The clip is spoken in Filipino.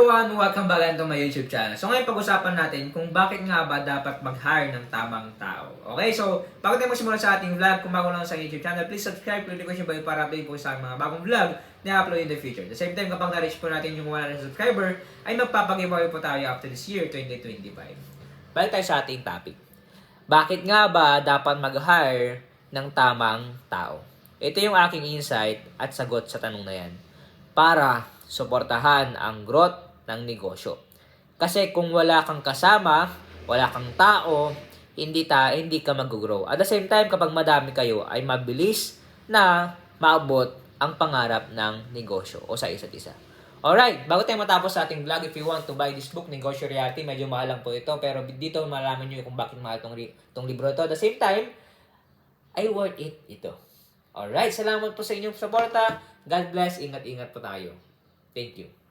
everyone! Welcome back to my YouTube channel. So ngayon pag-usapan natin kung bakit nga ba dapat mag-hire ng tamang tao. Okay, so bago tayo magsimula sa ating vlog, kung bago lang sa YouTube channel, please subscribe, click the question bell para update po sa mga bagong vlog na upload in the future. At the same time, kapag na-reach po natin yung 100 subscriber, ay magpapag-giveaway po tayo after this year, 2025. Balik tayo sa ating topic. Bakit nga ba dapat mag-hire ng tamang tao? Ito yung aking insight at sagot sa tanong na yan. Para suportahan ang growth ng negosyo. Kasi kung wala kang kasama, wala kang tao, hindi ka mag-grow. At the same time, kapag madami kayo, ay mabilis na maabot ang pangarap ng negosyo o sa isa't isa. Alright, bago tayo matapos sa ating vlog, if you want to buy this book, Negosyo Reality, medyo mahal lang po ito, pero dito malaman nyo kung bakit mahal tong libro ito. At the same time, ay worth it ito. Alright, salamat po sa inyong suporta. God bless, ingat-ingat po tayo. Thank you.